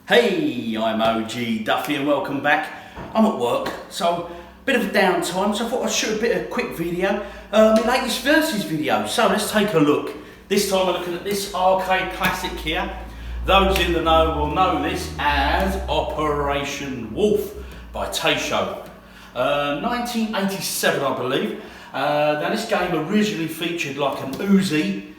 Hey, I'm OGDuffy and welcome back. I'm at work, so a bit of a downtime, so I thought I'd shoot a bit of a quick video, my latest versus video. So let's take a look. This time we're looking at this arcade classic here. Those in the know will know this as Operation Wolf by Taisho. 1987, I believe. Now this game originally featured like an Uzi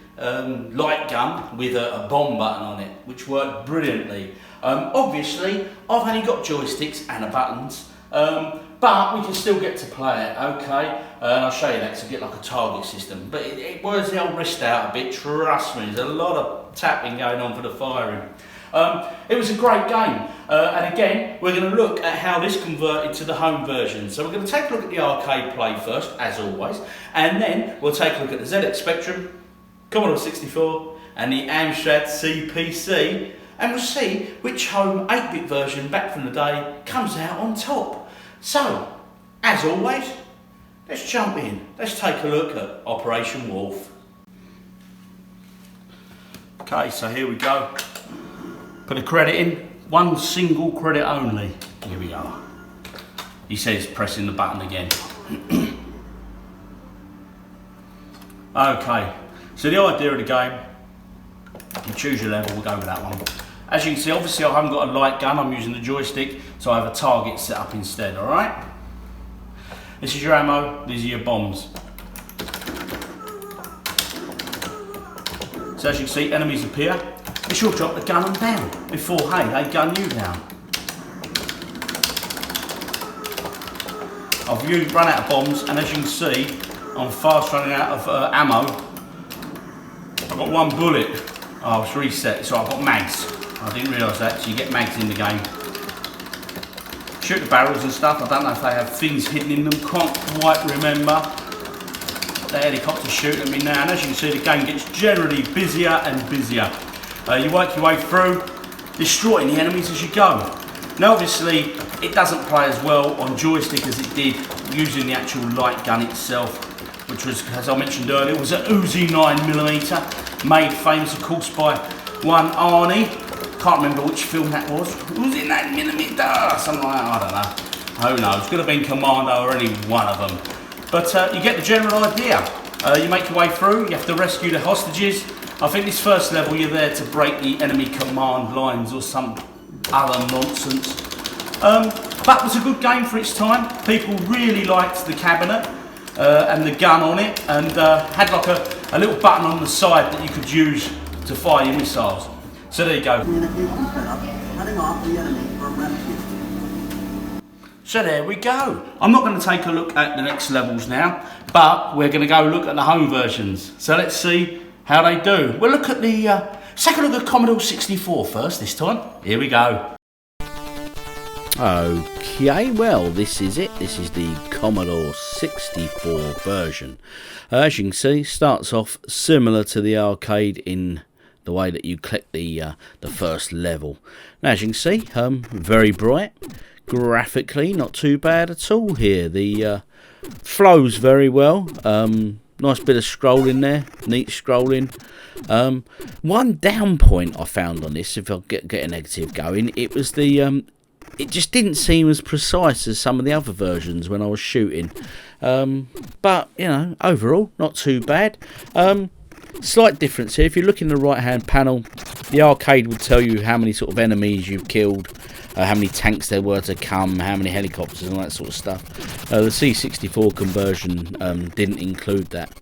light gun with a bomb button on it, which worked brilliantly. Obviously, I've only got joysticks and buttons, but we can still get to play it, okay? And I'll show you that to get like a target system. But it wears the old wrist out a bit, trust me, there's a lot of tapping going on for the firing. It was a great game, and again, we're going to look at how this converted to the home version. So we're going to take a look at the arcade play first, as always, and then we'll take a look at the ZX Spectrum, Commodore 64, and the Amstrad CPC, and we'll see which home 8-bit version back from the day comes out on top. So, as always, let's jump in. Let's take a look at Operation Wolf. Okay, so here we go. Put a credit in, one single credit only. Here we are. He says pressing the button again. Okay, so the idea of the game, you choose your level, we'll go with that one. As you can see, obviously I haven't got a light gun, I'm using the joystick, so I have a target set up instead, alright? This is your ammo, these are your bombs. So as you can see, enemies appear. You should drop the gun down before, hey, they gun you down. I've run out of bombs, and as you can see, I'm fast running out of ammo. I've got one bullet. Oh, it's reset, so I've got mags. I didn't realise that, so you get mags in the game. Shoot the barrels and stuff, I don't know if they have things hidden in them, can't quite remember. The helicopter's shooting at me now, and as you can see, the game gets generally busier and busier. You work your way through, destroying the enemies as you go. Now obviously, it doesn't play as well on joystick as it did using the actual light gun itself, which was, as I mentioned earlier, was an Uzi 9mm, made famous of course by one Arnie. Can't remember which film that was. Uzi 9mm, something like that, I don't know. Who knows, could have been Commando or any one of them. But you get the general idea. You make your way through, you have to rescue the hostages. I think this first level you're there to break the enemy command lines or some other nonsense. But it was a good game for its time. People really liked the cabinet and the gun on it, and had like a little button on the side that you could use to fire your missiles. So there you go. So there we go. I'm not going to take a look at the next levels now, but we're going to go look at the home versions. So let's see how they do. We'll look at the second look at Commodore 64 first this time. Here we go. Okay, well this is it. This is the Commodore 64 version. As you can see, starts off similar to the arcade in the way that you click the first level. Now as you can see, very bright. Graphically, not too bad at all here. The flows very well. Nice bit of scrolling there, neat scrolling. One down point I found on this, if I get a negative going, it was the it just didn't seem as precise as some of the other versions when I was shooting. But you know, overall, not too bad. Slight difference here. If you look in the right hand panel, the arcade would tell you how many sort of enemies you've killed, how many tanks there were to come, how many helicopters and all that sort of stuff. The C64 conversion didn't include that.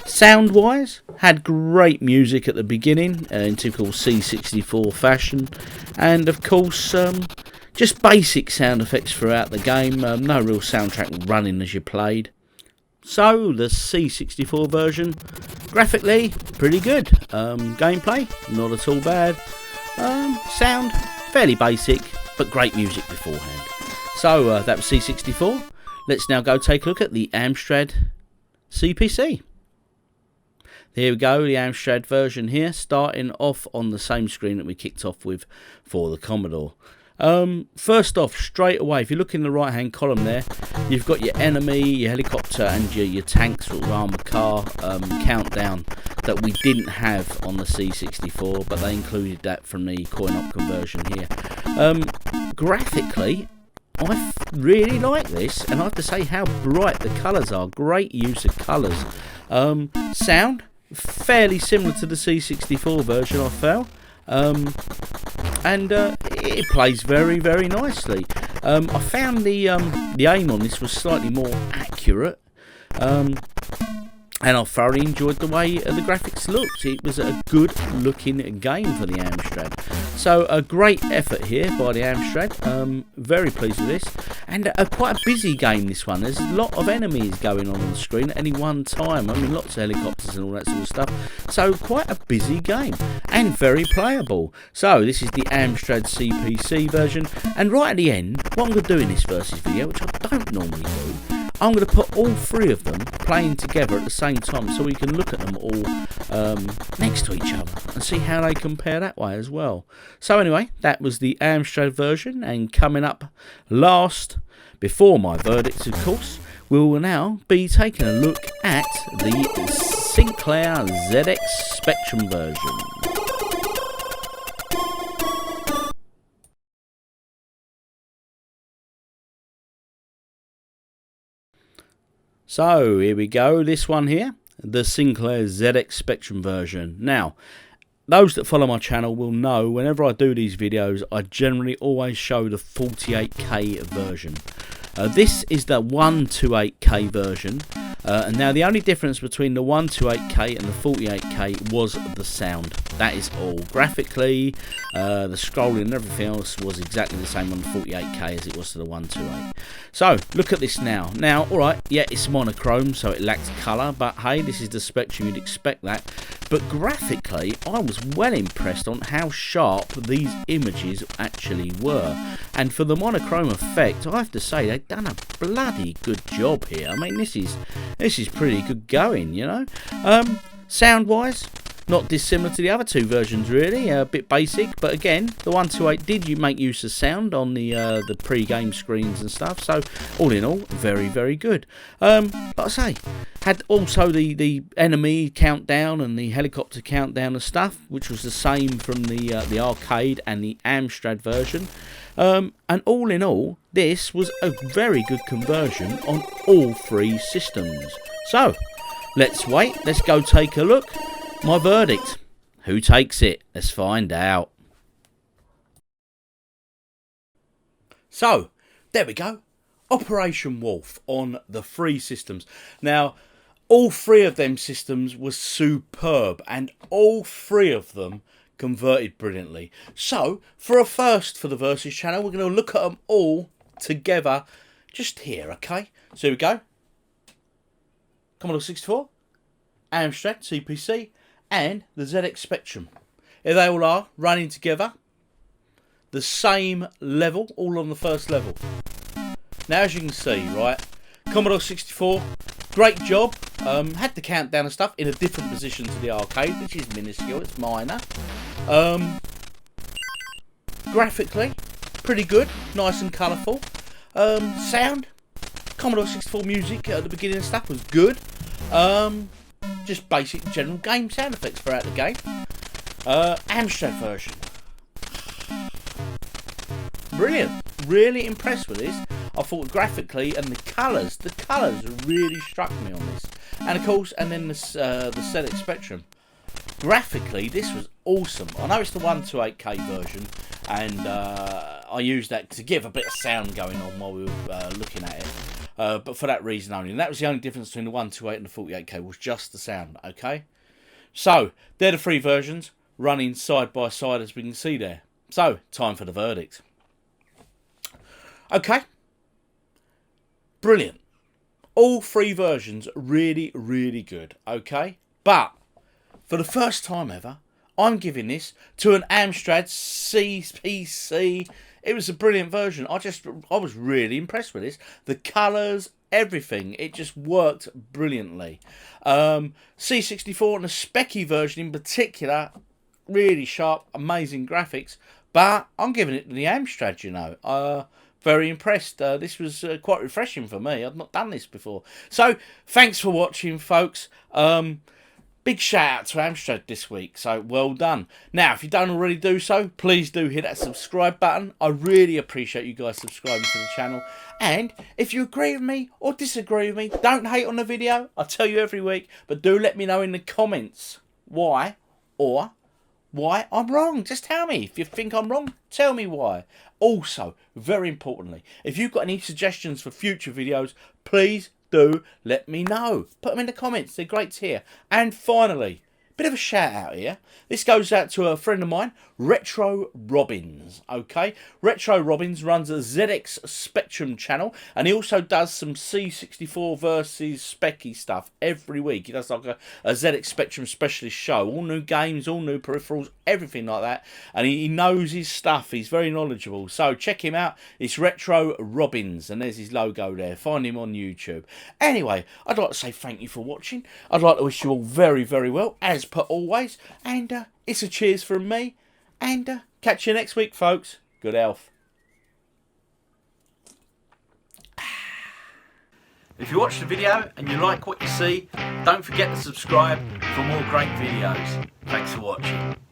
Sound wise, had great music at the beginning in typical C64 fashion, and of course just basic sound effects throughout the game, no real soundtrack running as you played. So the C64 version, graphically pretty good, gameplay not at all bad, sound fairly basic but great music beforehand. So that was C64. Let's now go take a look at the Amstrad CPC. Here we go, the Amstrad version here, starting off on the same screen that we kicked off with for the Commodore. First off, straight away, if you look in the right hand column there, you've got your enemy, your helicopter and your tanks or armoured car countdown that we didn't have on the C64, but they included that from the coin-op conversion here. Graphically, I really like this, and I have to say how bright the colours are. Great use of colours. Sound, fairly similar to the C64 version, I felt. And it plays very, very nicely. I found the aim on this was slightly more accurate. And I thoroughly enjoyed the way the graphics looked. It was a good looking game for the Amstrad. So a great effort here by the Amstrad. Very pleased with this. And quite a busy game, this one. There's a lot of enemies going on the screen at any one time. I mean, lots of helicopters and all that sort of stuff. So quite a busy game. And very playable. So this is the Amstrad CPC version. And right at the end, what I'm going to do in this versus video, which I don't normally do, I'm going to put all three of them playing together at the same time so we can look at them all next to each other and see how they compare that way as well. So anyway, that was the Amstrad version, and coming up last, before my verdict of course, we will now be taking a look at the Sinclair ZX Spectrum version. So here we go, this one here, the Sinclair ZX Spectrum version. Now, those that follow my channel will know whenever I do these videos, I generally always show the 48K version. This is the 128K version, and now the only difference between the 128K and the 48K was the sound. That is all. Graphically, the scrolling and everything else was exactly the same on the 48K as it was to the 128. So, look at this now. Now, alright, yeah, it's monochrome, so it lacks colour, but hey, this is the Spectrum, you'd expect that. But graphically, I was well impressed on how sharp these images actually were. And for the monochrome effect, I have to say, they've done a bloody good job here. I mean, this is pretty good going, you know. Sound-wise, not dissimilar to the other two versions really, a bit basic, but again, the 128 did make use of sound on the pre-game screens and stuff, so all in all, very, very good. Like I say, had also the enemy countdown and the helicopter countdown and stuff, which was the same from the arcade and the Amstrad version. And all in all, this was a very good conversion on all three systems. So, let's wait, let's go take a look. My verdict. Who takes it? Let's find out. So, there we go. Operation Wolf on the three systems. Now, all three of them systems were superb, and all three of them converted brilliantly. So, for a first for the Versus channel, we're going to look at them all together just here, okay? So here we go. Commodore 64, Amstrad CPC, and the ZX Spectrum. Here they all are, running together. The same level, all on the first level. Now, as you can see, right, Commodore 64, great job. Had the countdown and stuff in a different position to the arcade, which is minuscule, it's minor. Graphically, pretty good, nice and colourful. Sound, Commodore 64 music at the beginning and stuff was good. Just basic general game sound effects throughout the game. Amstrad version. Brilliant. Really impressed with this. I thought graphically and the colours really struck me on this. And of course, and then the ZX Spectrum. Graphically, this was awesome. I know it's the 128K version, and I used that to give a bit of sound going on while we were looking at it. But for that reason only. And that was the only difference between the 128 and the 48K, was just the sound, okay? So, they're the three versions, running side by side as we can see there. So, time for the verdict. Okay. Brilliant. All three versions really, really good, okay? But, for the first time ever, I'm giving this to an Amstrad CPC. It was a brilliant version. I was really impressed with this. The colours, everything. It just worked brilliantly. C64 and the Specky version in particular, really sharp, amazing graphics. But I'm giving it to the Amstrad, you know. Very impressed. This was quite refreshing for me. I've not done this before. So, thanks for watching, folks. Big shout out to Amstrad this week, so well done. Now, if you don't already do so, please do hit that subscribe button. I really appreciate you guys subscribing to the channel. And if you agree with me or disagree with me, don't hate on the video. I tell you every week, but do let me know in the comments why or why I'm wrong. Just tell me. If you think I'm wrong, tell me why. Also, very importantly, if you've got any suggestions for future videos, please do let me know. Put them in the comments. They're great to hear. And finally, bit of a shout out here. This goes out to a friend of mine, Retro Robbins. Okay, Retro Robbins runs a ZX Spectrum channel, and he also does some C64 versus Specky stuff every week. He does like a ZX Spectrum specialist show, all new games, all new peripherals, everything like that. And he knows his stuff. He's very knowledgeable. So check him out. It's Retro Robbins, and there's his logo there. Find him on YouTube. Anyway, I'd like to say thank you for watching. I'd like to wish you all very, very well, as per always. And it's a cheers from me. And catch you next week, folks. Good health. If you watch the video and you like what you see, don't forget to subscribe for more great videos. Thanks for watching.